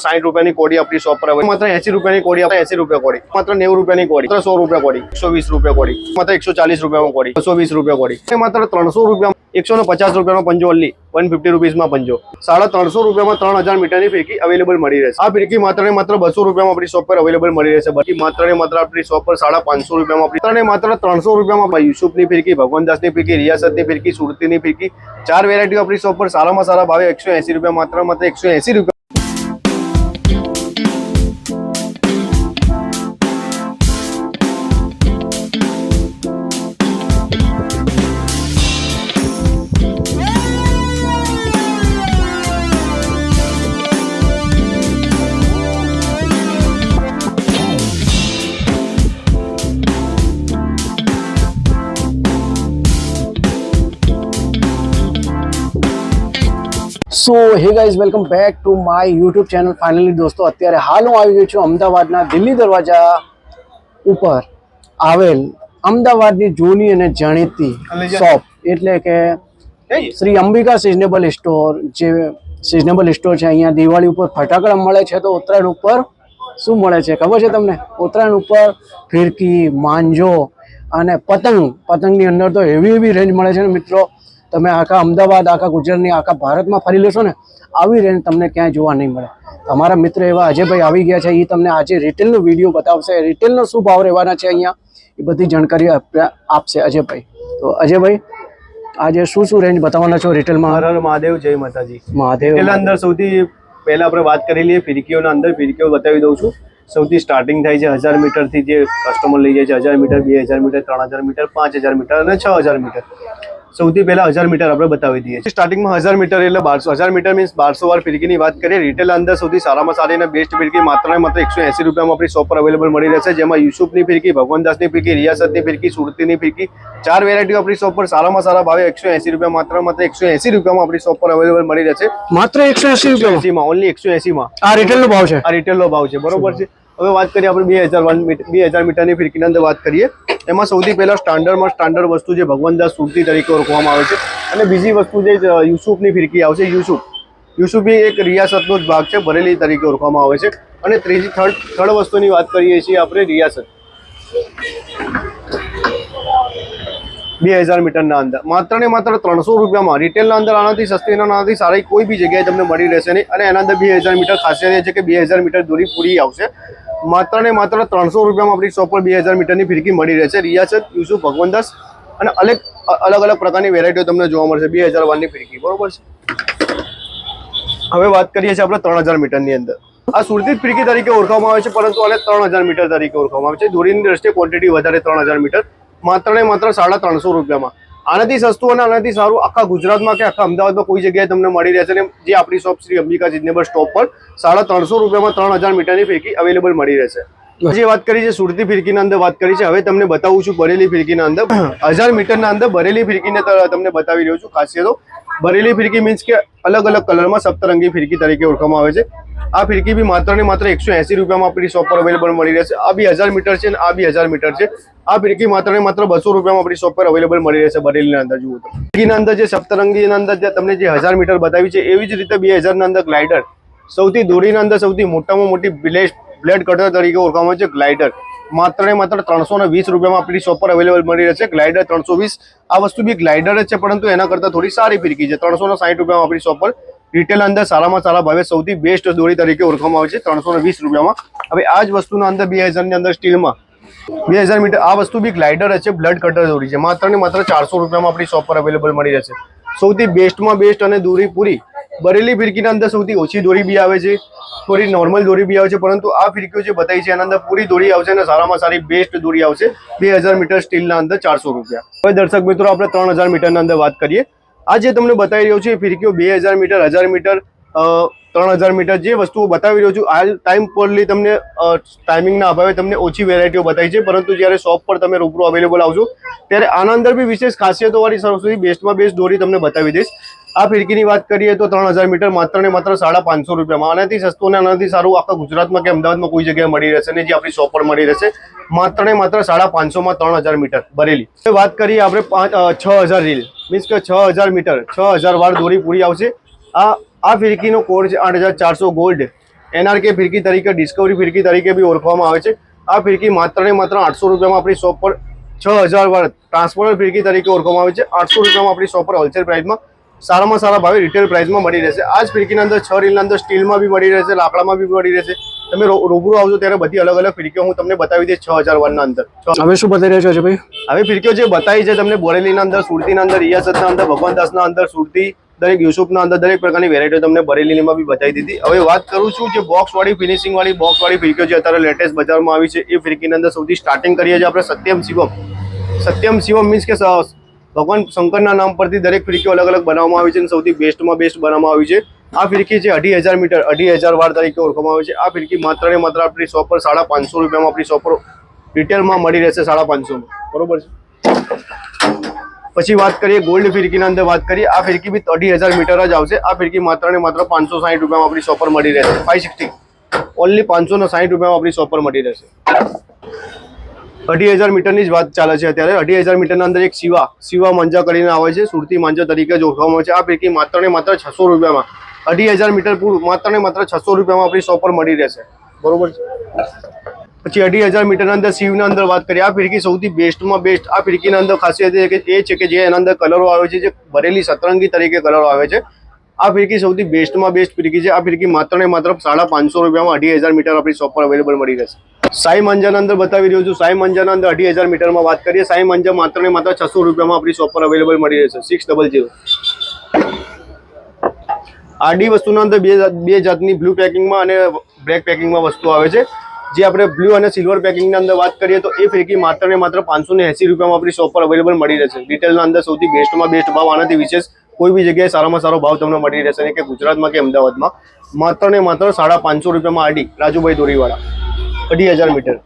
60 રૂપિયાની કોડી આપણી શોપ પર આવે, માત્ર 80 રૂપિયાની કોડી, 80 રૂપિયા કોડી, માત્ર 90 રૂપિયાની કોડી, માત્ર 100 રૂપિયા કોડી, 120 રૂપિયા કોડી, માત્ર 140 રૂપિયામાં કોડી, 220 રૂપિયા કોડી, માત્ર 300 રૂપિયા, 150 રૂપિયાનો પંજો ઓનલી 150 રૂપીસમાં પંજો, 350 રૂપિયામાં 3000 મીટરની ફિરકી અવેલેબલ મળી રહેશે। આ ફિરકી માત્ર ને માત્ર 200 રૂપિયામાં આપણી શોપ પર અવેલેબલ મળી રહેશે। બાકી માત્ર ને માત્ર આપણી શોપ પર 550 રૂપિયામાં માત્ર 300 રૂપિયામાં યુસુફની ફિરકી, ભગવાનદાસની ફિરકી, રિયાસતની ફિરકી, સુરતીની ફિરકી, 4 વેરાયટીઓ આપણી શોપ પર સારામાં સારા ભાવે 180 રૂપિયા, માત્ર 180 રૂપિયા। So hey guys, welcome back to my YouTube channel. Finally દોસ્તો, અત્યારે હાલ હું આવી ગયો છું અમદાવાદના દિલ્હી દરવાજા ઉપર આવેલ અમદાવાદની જૂની અને જાણીતી શોપ એટલે કે શ્રી અંબિકા સિઝનેબલ સ્ટોર। જે સિઝનેબલ સ્ટોર છે, અહીંયા દિવાળી ઉપર ફટાકડા મળે છે, તો ઉત્તરાયણ ઉપર શું મળે છે ખબર છે તમને? ઉત્તરાયણ ઉપર ફિરકી, માંજો અને પતંગની અંદર તો એવી રેન્જ મળે છે ને મિત્રો, તમે આખા અમદાવાદ, આખા ગુજરાતની, આખા ભારતમાં ફરી લેશો ને, આવી રેન્જ તમને ક્યાંય જોવા નહીં મળે। તમારા મિત્ર એવા અજયભાઈ આવી ગયા છે, એ તમને આજે રિટેલનો વિડીયો બતાવશે। રિટેલનો શું ભાવ રહેવાના છે અહીંયા એ બધી જાણકારી આપશે અજયભાઈ। તો અજયભાઈ, આજે શું રેન્જ બતાવવાના છો રિટેલમાં? હર હર મહાદેવ, જય માતાજી મહાદેવ। એટલે અંદર સૌથી પહેલા આપણે વાત કરી લઈએ ફિરકીઓના અંદર। ફિરકીઓ બતાવી દઉં છું। સૌથી સ્ટાર્ટિંગ થાય છે 1000 મીટરથી, જે કસ્ટમર લઈ જાય છે 1000 મીટર, 2000 મીટર, 3000 મીટર, 5000 મીટર અને 6000 મીટર। સૌથી પહેલા 1000 મીટર આપણે બતાવી દઈએ છીએ। સ્ટાર્ટિંગમાં 1000 મીટર એટલે 1200, 1000 મીટર મીન્સ 1200 વાર ફિરકીની વાત કરીએ। રિટેલ અંદર સૌથી સારામાં સારી અને બેસ્ટ ફિરકી માત્ર ને માત્ર 180 રૂપિયામાં આપણી શોપ પર અવેલેબલ મળી રહેશે, જેમાં યુસુફની ફિરકી, ભગવાનદાસની ફિરકી, રિયાસતની ફિરકી, સુરતીની ફિરકી, 4 વેરાયટીઓ આપણી શોપ પર સારામાં સારા ભાવે 180 રૂપિયા, માત્ર 180 રૂપિયામાં આપણી શોપ પર અવેલેબલ મળી રહેશે। માત્ર 180 રૂપિયામાં, ઓનલી 180માં આ રિટેલનો ભાવ છે। આ રિટેલનો ભાવ છે, બરોબર છે। હવે વાત કરીએ આપણે 2000 મીટરની ફિરકીની અંદર વાત કરીએ, એમાં સૌથી પહેલા સ્ટાન્ડર્ડ વસ્તુ જે ભગવાનદાસ સુરતી તરીકે ઓળખવામાં આવે છે, અને બીજી વસ્તુ જે યુસુફની ફિરકી આવશે। યુસુફ એક રિયાસતનો જ ભાગ છે, બરેલી તરીકે ઓળખવામાં આવે છે। અને થર્ડ વસ્તુની વાત કરીએ છીએ આપણે રિયાસત 2000 મીટરના અંદર માત્ર ને માત્ર 300 રૂપિયામાં રિટેલના અંદર આનાથી સસ્તી અને આનાથી સારી કોઈ બી જગ્યાએ તમને મળી રહેશે નહીં। અને એના અંદર 2000 મીટર ખાસિયત એ છે કે 2000 મીટર દોરી પૂરી આવશે। માત્ર ને માત્ર 300 રૂપિયામાં આપણી શોપ પર 2000 મીટરની ફિરકી મળી રહેશે। રિયાસત, યુસુફ, ભગવાનદાસ અને અલગ પ્રકારની વેરાયટીઓ તમને જોવા મળશે 2000 વારની ફિરકી, બરોબર છે। હવે વાત કરીએ છીએ આપણે 3000 મીટરની અંદર। આ સુરતી ફિરકી તરીકે ઓળખવામાં આવે છે, પરંતુ આને 3000 મીટર તરીકે ઓળખવામાં આવે છે। દોરીની દ્રષ્ટિએ ક્વોન્ટિટી વધારે 3000 મીટર માત્ર ને માત્ર 350 રૂપિયામાં। આનાથી સસ્તું અને આનાથી સારું આખા ગુજરાતમાં કે આખા અમદાવાદમાં કોઈ જગ્યાએ તમને મળી રહેશે ને, જે આપણી shop Shri Ambika seasonable stop પર 350 રૂપિયામાં 3000 મીટરની ફિરકી અવેલેબલ મળી રહેશે। જે વાત કરી છે સુરતી ફિરકીના અંદર વાત કરી છે, હવે તમને બતાવું છું બરેલી ફિરકીના અંદર 1000 મીટરના અંદર બરેલી ફિરકીને તમને બતાવી રહ્યો છું ખાસિયતો। બરેલી ફિરકી મીન્સ કે અલગ કલરમાં સપ્તરંગી ફિરકી તરીકે ઓળખવામાં આવે છે। આ ફિરકી બી માત્ર ને માત્ર 180 રૂપિયામાં આપણી શોપ પર અવેલેબલ મળી રહેશે। આ બી 1000 મીટર છે અને આ બી 1000 મીટર છે। આ ફિરકી માત્ર ને માત્ર 200 રૂપિયામાં આપણી શોપ પર અવેલેબલ મળી રહેશે બરેલીના અંદર। જુઓ તો ફિરકીના અંદર જે સપ્તરંગીના અંદર તમને જે 1000 મીટર બતાવી છે, એવી જ રીતે 2000 ના અંદર ગ્લાઇડર, સૌથી દોરીના અંદર સૌથી મોટામાં મોટી બ્લેડ કટર તરીકે ઓળખવામાં આવે છે ગ્લાઇડર, માત્ર ને માત્ર 320 રૂપિયામાં આપણી શોપ પર અવેલેબલ મળી રહેશે। ગ્લાઇડર 320, આ વસ્તુ બી ગ્લાઇડર જ છે, પરંતુ એના કરતાં થોડી સારી ફિરકી છે। 360 રૂપિયામાં આપણી શોપ પર રિટેલ અંદર સારામાં સારા ભાવે સૌથી બેસ્ટ દોરી તરીકે ઓળખવામાં આવે છે 320 રૂપિયામાં। હવે આ જ વસ્તુના અંદર 2000 ની અંદર સ્ટીલમાં 2000 મીટર આ વસ્તુ બી ગ્લાઇડર જ છે, બ્લડ કટર દોરી છે, માત્ર ને માત્ર 400 રૂપિયામાં આપણી શોપ પર અવેલેબલ મળી રહેશે। સૌથી બેસ્ટમાં બેસ્ટ અને દોરી પૂરી બરેલી ફિરકીના અંદર સૌથી ઓછી દોરી બી આવે છે, થોડી નોર્મલ દોરી બી આવે છે, પરંતુ આ ફિરકીઓ જે બતાવી છે એના અંદર પૂરી દોરી આવશે અને સારામાં સારી બેસ્ટ દોરી આવશે 2000 મીટર સ્ટીલના અંદર 400 રૂપિયા। હવે દર્શક મિત્રો, આપણે 3000 મીટરના અંદર વાત કરીએ। આ જે તમને બતાવી રહ્યો છે ફિરકીઓ 2000 મીટર, 1000 મીટર, 3000 મીટર જે વસ્તુઓ બતાવી રહ્યો છું, આ ટાઈમ પરલી તમને ટાઈમિંગના અભાવે તમને ઓછી વેરાયટીઓ બતાવી છે, પરંતુ જ્યારે શોપ પર તમે રૂબરૂ અવેલેબલ આવશો ત્યારે આના અંદર બી વિશેષ ખાસિયતોવાળી સૌથી બેસ્ટમાં બેસ્ટ દોરી તમને બતાવી દઈશ। આ ફિરકીની વાત કરીએ તો 3000 મીટર માત્ર ને માત્ર 550 રૂપિયામાં। આનાથી સસ્તું અને આનાથી સારું આખા ગુજરાતમાં કે અમદાવાદમાં કોઈ જગ્યાએ મળી રહેશે ને, જે આપણી શોપ પર મળી રહેશે માત્ર ને માત્ર 550માં 3000 મીટર બરેલી। વાત કરીએ આપણે 6000 રીલ મીન્સ કે 6000 મીટર 6000 વાર દોરી પૂરી આવશે। આ ફિરકીનો કોડ છે 8400 ગોલ્ડ। NRK ફિરકી તરીકે, ડિસ્કવરી ફિરકી તરીકે બી ઓળખવામાં આવે છે. આ ફિરકી માત્ર ને માત્ર 800 રૂપિયામાં આપણી શોપ પર 6000 વાર ટ્રાન્સપોર્ટર ફિરકી તરીકે ઓળખવામાં આવે છે. 800 રૂપિયામાં આપણી શોપ પર હોલસેલ પ્રાઇસમાં સારામાં સારા ભાવે રિટેલ પ્રાઇસમાં મળી રહેશે. આ જ ફિરકીના અંદર 6 રીલના અંદર સ્ટીલમાં બી મળી રહેશે, લાકડામાં બી મળી રહેશે. તમે રૂબરૂ આવજો ત્યારે બધી અલગ અલગ ફિરકીઓ હું તમને બતાવી દઈશ 6000 વારના અંદર. હવે શું બતાવી રહ્યા છો અજયભાઈ? હવે ફિરકીઓ જે બતાવી છે તમને બોરેલીના અંદર, સુરતીના અંદર, રિયાસતના અંદર, ભગવાનદાસના અંદર, સુરતી દરેક યુસુફના અંદર દરેક પ્રકારની વેરાયટીઓ તમને બરેલીમાં બી બતાવી દીધી. હવે વાત કરું છું જે બોક્સવાળી ફિનિશિંગવાળી બોક્સવાળી ફિરકીઓ જે અત્યારે લેટેસ્ટ બજારમાં આવી છે એ ફિરકીની અંદર સૌથી સ્ટાર્ટિંગ કરીએ છીએ આપણે સત્યમ શિવમ. સત્યમ શિવમ મીન્સ કે ભગવાન શંકરના નામ પરથી દરેક ફિરકીઓ અલગ અલગ બનાવવામાં આવી છે અને સૌથી બેસ્ટમાં બેસ્ટ બનાવવામાં આવી છે. આ ફિરકી છે 2500 મીટર 2500 વાર તરીકે ઓળખવામાં આવે છે. આ ફિરકી માત્ર ને માત્ર આપણી શોપ પર 550 રૂપિયામાં આપણી શોપ પર રિટેલમાં મળી રહેશે 550 બરોબર છે. પછી વાત કરીએ ગોલ્ડ ફિરકીના અંદર વાત કરીએ. આ ફિરકી બી 2500 મીટર જ આવશે. આ ફિરકી માત્ર ને માત્ર 560 રૂપિયામાં આપણી શોપ પર મળી રહેશે. 560 ઓનલી 560 રૂપિયામાં આપણી શોપ પર મળી રહેશે. 2500 મીટરની જ વાત ચાલે છે અત્યારે. 2500 મીટરના અંદર એક શિવા માંજા કરીને આવે છે, સુરતી માંજા તરીકે જ ઓળખવામાં આવે છે. આ ફિરકી માત્ર ને માત્ર 600 રૂપિયામાં 2500 મીટર પૂરું માત્ર ને માત્ર 600 રૂપિયામાં આપણી શોપ પર મળી રહેશે બરોબર છે. પછી 2500 મીટરના અંદર શિવના અંદર વાત કરીએ. આ ફિરકી સૌથી બેસ્ટમાં બેસ્ટ. આ ફિરકીના અંદર ખાસિયત એ છે કે જે એના અંદર કલરો આવે છે, જે ભરેલી સતરંગી તરીકે કલરો આવે છે. આ ફિરકી સૌથી બેસ્ટમાં બેસ્ટ ફિરકી છે. આ ફિરકી માત્ર ને માત્ર 550 રૂપિયામાં 2500 મીટર આપણી શોપ પર અવેલેબલ મળી રહેશે. સાઈ મંજાના અંદર બતાવી રહ્યો છું. સાઈ મંજાના અંદર 2500 મીટરમાં વાત કરીએ. સાઈ મંજા માત્ર ને માત્ર 600 રૂપિયામાં આપણી શોપ પર અવેલેબલ મળી રહેશે. 600. આડી વસ્તુના અંદર બે જાતની બ્લુ પેકિંગમાં અને બ્લેક પેકિંગમાં વસ્તુ આવે છે. જે આપણે બ્લુ અને સિલ્વર પેકિંગની અંદર વાત કરીએ તો એ ફિરકી માત્ર ને માત્ર 580 રૂપિયામાં આપણી શોપ પર અવેલેબલ મળી રહેશે. રિટેલના અંદર સૌથી બેસ્ટમાં બેસ્ટ ભાવ, આનાથી વિશેષ કોઈ બી જગ્યાએ સારામાં સારો ભાવ તમને મળી રહેશે કે ગુજરાતમાં કે અમદાવાદમાં. માત્ર ને માત્ર 550 રૂપિયામાં આડી રાજુભાઈ દોરીવાળા 2500 મીટર.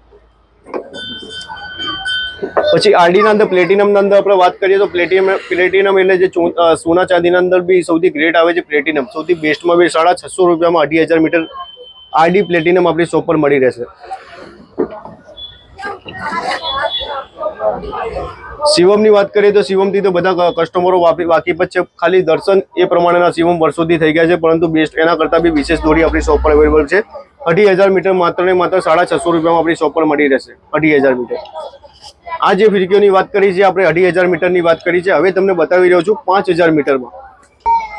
પછી આરડીના અંદર પ્લેટિનમના અંદર આપણે વાત કરીએ તો પ્લેટિનમ એટલે જે સોના ચાંદીના અંદર બી સૌથી ગ્રેટ આવે છે પ્લેટિનમ. સૌથી બેસ્ટમાં બી 650 રૂપિયામાં 2500 મીટર આરડી પ્લેટિનમ આપણી શોપ પર મળી રહેશે. શિવમની વાત કરીએ તો શિવમથી તો બધા કસ્ટમરો વાકેફ જ છે. ખાલી દર્શન એ પ્રમાણેના શિવમ વર્ષોથી થઈ ગયા છે, પરંતુ બેસ્ટ એના કરતાં બી વિશેષ દોરી આપણી શોપ પર અવેલેબલ છે. 2500 મીટર માત્ર ને માત્ર 650 રૂપિયામાં આપણી શોપ પર મળી રહેશે. 2500 મીટર. આ જે ફિરકીઓની વાત કરી છે આપણે 2500 મીટરની વાત કરી છે. હવે તમને બતાવી રહ્યો છું 5000 મીટરમાં.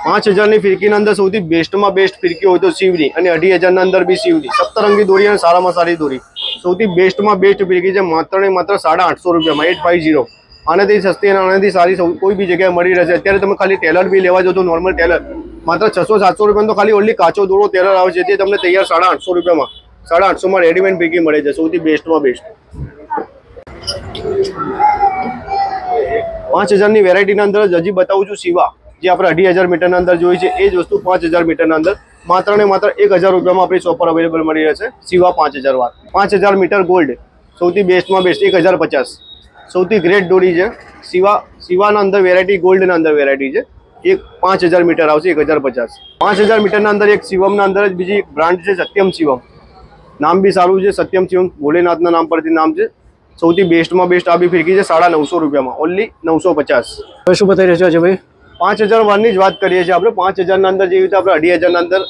5000ની ફિરકીના અંદર સૌથી બેસ્ટમાં બેસ્ટ ફિરકી હોય તો શિવની, અને 2500ના અંદર બી શિવની સપ્તરંગી દોરી અને સારામાં સારી દોરી. સૌથી બેસ્ટમાં બેસ્ટ ફિરકી છે માત્ર ને માત્ર 850 રૂપિયામાં 850. આનાથી સસ્તી અને આનાથી સારી કોઈ બી જગ્યાએ મળી રહેશે. અત્યારે તમે ખાલી ટેલર બી લેવા જાઓ તો નોર્મલ ટેલર માત્ર 600-700 રૂપિયાનો તો ખાલી ઓનલી કાચો દોરો ટેલર આવે છે, તે તમને તૈયાર 850 રૂપિયામાં 850માં રેડીમેડ ફિરકી મળે છે. સૌથી બેસ્ટમાં બેસ્ટ. 5000ની વેરાયટીના અંદર હજી બતાવું છું શિવા, જે આપણે 2500 મીટરના અંદર જોઈ છે. એ જ વસ્તુ 5000 મીટરના અંદર માત્ર ને માત્ર 1000 રૂપિયામાં આપણી શોપ પર અવેલેબલ મળી રહેશે. શિવા 5000 વાર. 5000 મીટર ગોલ્ડ સૌથી બેસ્ટમાં બેસ્ટ 1050. સૌથી ગ્રેટ દોરી છે શિવાના અંદર વેરાયટી, ગોલ્ડના અંદર વેરાયટી છે. એક 5000 મીટર આવશે 1050. 5000 મીટરના અંદર એક શિવમના અંદર જ બીજી એક બ્રાન્ડ છે સત્યમ શિવમ. નામ બી સારું છે, સત્યમ શિવમ ભોલેનાથના નામ પરથી નામ છે. સૌથી બેસ્ટમાં બેસ્ટ આ બી ફિરકી છે 950 રૂપિયામાં ઓનલી 950. હવે શું બતાવી રહ્યા છો અજયભાઈ? 5000 વારની જ વાત કરીએ છીએ આપણે. 5000ના અંદર જેવી રીતે આપણે 2500ના અંદર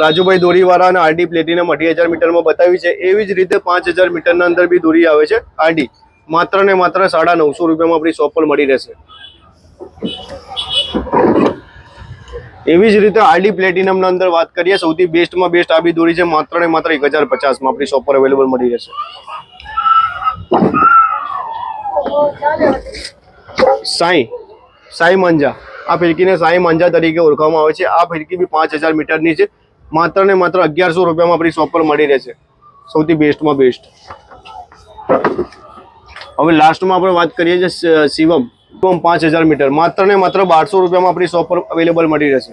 રાજુભાઈ દોરીવાળા અને આરડી પ્લેટિનમ 2500 મીટરમાં બતાવી છે, એવી જ રીતે 5000 મીટરના અંદર બી દોરી આવે છે આરડી માત્ર ને માત્ર 950 રૂપિયામાં આપણી શોપ પર મળી રહેશે. એવી જ રીતે આરડી પ્લેટિનમના અંદર વાત કરીએ સૌથી બેસ્ટમાં બેસ્ટ આ બી દોરી છે માત્ર ને માત્ર 1050માં આપણી શોપ પર અવેલેબલ મળી રહેશે. સાઈ માંજા. આ ફિરકીને સાઈ માંજા તરીકે ઓળખવામાં આવે છે. આ ફિરકી બી 5000 મીટરની છે માત્ર ને માત્ર 1100 રૂપિયામાં આપણી શોપ પર મળી રહેશે. સૌથી બેસ્ટમાં બેસ્ટ. હવે લાસ્ટમાં આપણે વાત કરીએ છીએ શિવમ 5000 મીટર માત્ર ને માત્ર 1200 રૂપિયામાં આપણી શોપ પર અવેલેબલ મળી રહેશે.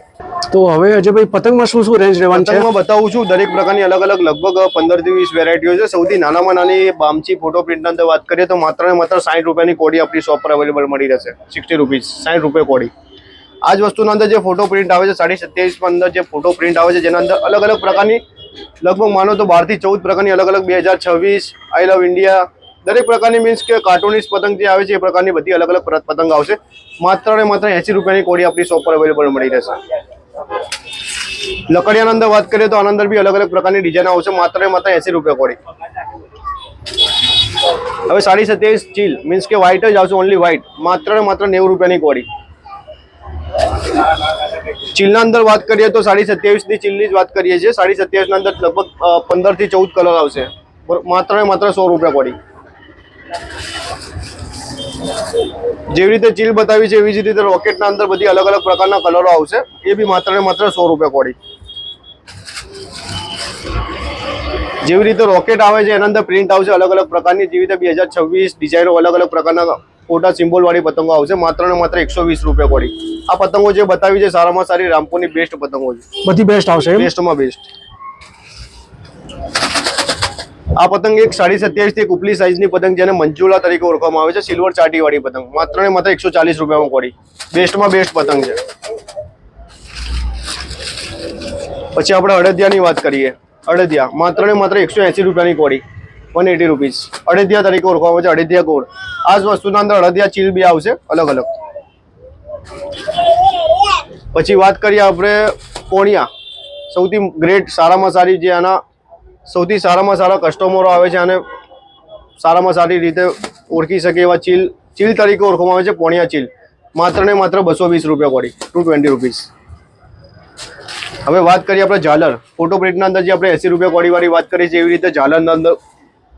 તો હવે અજયભાઈ પતંગમાં શું શું રેન્જ રહેવાની છે? પતંગમાં બતાવું છું. દરેક પ્રકારની અલગ અલગ લગભગ 15 થી 20 વેરાયટીઓ છે. સૌથી નાનામાં નાની બામચી ફોટો પ્રિન્ટના અંદર વાત કરીએ તો માત્ર ને માત્ર 60 રૂપિયાની કોડી આપણી શોપ પર અવેલેબલ મળી રહેશે. 60 રૂપીસ, 60 રૂપિયા કોડી. આ જ વસ્તુના અંદર જે ફોટો પ્રિન્ટ આવે છે 27.5 અંદર જે ફોટો પ્રિન્ટ આવે છે, જેના અંદર અલગ અલગ પ્રકારની લગભગ માનો તો 12 થી 14 પ્રકારની અલગ અલગ 2026 આઈ લવ ઇન્ડિયા દરેક પ્રકારની મીન્સ કે કાર્ટૂનિસ્ટ પતંગ જે આવે છે એ પ્રકારની બધી અલગ અલગ પતંગ આવશે. માત્ર ને માત્ર 80 રૂપિયાની કોડી આપણી શોપ પર અવેલેબલ મળી રહેશે. લકડિયાના અંદર વાત કરીએ તો આના અંદર બી અલગ અલગ પ્રકારની ડિઝાઇન આવશે, માત્ર ને માત્ર 80 રૂપિયા કોડી. હવે 27.5 ચીલ મીન્સ કે વ્હાઈટ જ આવશે, ઓનલી વ્હાઈટ, માત્ર ને માત્ર 90 રૂપિયાની કોડી. ચીલના અંદર વાત કરીએ તો 27.5 ની ચીલની જ વાત કરીએ છીએ. 27.5 ના અંદર લગભગ 15 થી 14 કલર આવશે, માત્ર ને માત્ર 100 રૂપિયા કોડી. જેવી રીતે ચીલ બતાવી છે એવી જ રીતે રોકેટના અંદર બધી અલગ અલગ પ્રકારના કલરો આવશે, એ બી માત્ર ને માત્ર 100 રૂપિયા કોડી. જેવી રીતે રોકેટ આવે છે એના અંદર પ્રિન્ટ આવશે અલગ અલગ પ્રકારની, જેવી રીતે 2026 ડિઝાઇનો અલગ અલગ પ્રકારના ફોટા સિમ્બોલ વાળી પતંગો આવશે, માત્ર ને માત્ર 120 રૂપિયા કોડી. આ પતંગો જે બતાવી છે સારામાં સારી રામપુરની બેસ્ટ પતંગો છે, બધી બેસ્ટ આવશે, બેસ્ટમાં બેસ્ટ. આ પતંગ એક 27.5 થી એક ઉપલી સાઈઝની પતંગ જેને મંજુલા તરીકે ઓળખવામાં આવે છે, સિલ્વર ચાટી વાળી પતંગ, માત્ર ને માત્ર 140 રૂપિયામાં કોડી. બેસ્ટમાં બેસ્ટ પતંગ છે. પછી આપણે અડદિયાની વાત કરીએ. અડદિયા માત્ર ને માત્ર 180 રૂપિયાની કોડી, 180 રૂપીસ. અડદિયા તરીકે ઓળખવામાં આવે છે, અડદિયા ગોળ. આ જ વસ્તુના અંદર અડદિયા ચીલ બી આવશે અલગ અલગ. પછી વાત કરીએ આપણે પોણિયા, સૌથી ગ્રેટ, સારામાં સારી, જે આના સૌથી સારામાં સારા કસ્ટમરો આવે છે અને સારામાં સારી રીતે ઓળખી શકે એવા ચીલ તરીકે ઓળખવામાં આવે છે, પોણિયા ચીલ, માત્ર ને માત્ર 220 રૂપિયા કોડી, 220 રૂપીસ. હવે વાત કરીએ આપણે ઝાલર. ફોટો પ્રિન્ટના અંદર જે આપણે 80 રૂપિયા કોડી વાળી વાત કરીએ છીએ, એવી રીતે ઝાલરના અંદર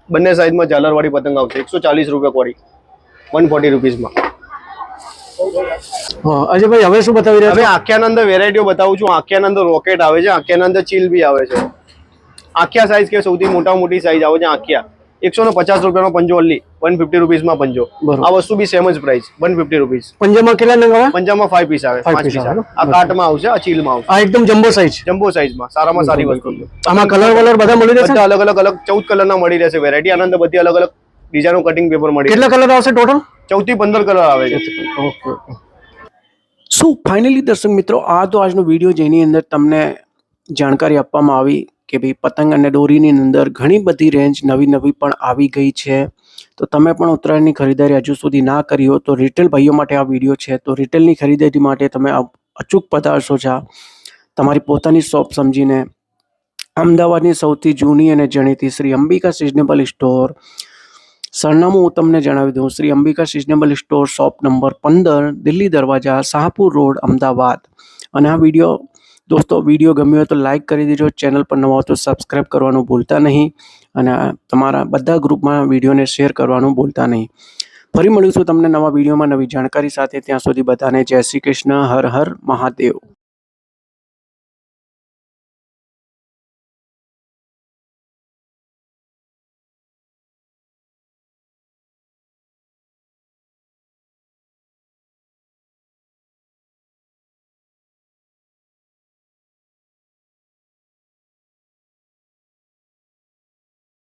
બંને સાઈઝમાં ઝાલર વાળી પતંગ આવશે, 140 રૂપિયા કોડી, 140 રૂપીસમાં. અજયભાઈ હવે શું બતાવી રહ્યા? હવે આખિયાના અંદર વેરાયટીઓ બતાવું છું. આખિયાના અંદર રોકેટ આવે છે, આખિયાના અંદર ચીલ બી આવે છે. આખિયા સાઈઝ કે સૌથી મોટી સાઈઝ આવે છે આખિયા, 150 રૂપિયાનો પંજો, ઓનલી 150 રૂપીસમાં પંજો. આ વસ્તુ બી સેમ જ પ્રાઇસ, 150 રૂપીસ. પંજામાં કેટલા નંગ આવે? પંજામાં 5 પીસ આવે, 5 પીસ આવે. આ કાર્ટમાં આવશે, આ ચીલમાં આવશે. આ એકદમ જમ્બો સાઈઝમાં સારામાં સારી વસ્તુ. આમાં કલર બધા મળી રહેશે, બધા અલગ 14 કલરના મળી રહેશે વેરાયટી. આના અંદર બધી અલગ ડિઝાઇનો કટિંગ પેપર મળી. કેટલા કલર આવશે ટોટલ? 14 થી 15 કલર આવે છે. ઓકે. સો ફાઇનલી દર્શક મિત્રો, આ તો આજનો વિડીયો જેની અંદર તમને જાણકારી આપવામાં આવી કે ભાઈ પતંગ અને દોરીની અંદર ઘણી બધી રેન્જ નવી પણ આવી ગઈ છે. તો તમે પણ ઉત્તરાયણની ખરીદારી હજુ સુધી ના કરી હો તો રિટેલ ભાઈઓ માટે આ વિડીયો છે. તો રિટેલની ખરીદારી માટે તમે અચૂક પધારશો છે તમારી પોતાની શોપ સમજીને. અમદાવાદની સૌથી જૂની અને જાણીતી શ્રી અંબિકા સિઝનેબલ સ્ટોર. સરનામું હું તમને જણાવી દઉં, Shri Ambika seasonable store, shop number 15, Delhi દરવાજા, શાહપુર રોડ, અમદાવાદ. અને આ વિડીયો ગમ્યો હોય તો લાઇક કરી દેજો, ચેનલ પર નવા હો તો સબસ્ક્રાઈબ કરવાનું ભૂલતા નહીં, અને તમારા બધા ગ્રુપમાં વિડીયોને શેર કરવાનું ભૂલતા નહીં. ફરી મળીશું તમને નવા વિડીયોમાં નવી જાણકારી સાથે. ત્યાં સુધી બધાને જય શ્રી કૃષ્ણ, હર હર મહાદેવ.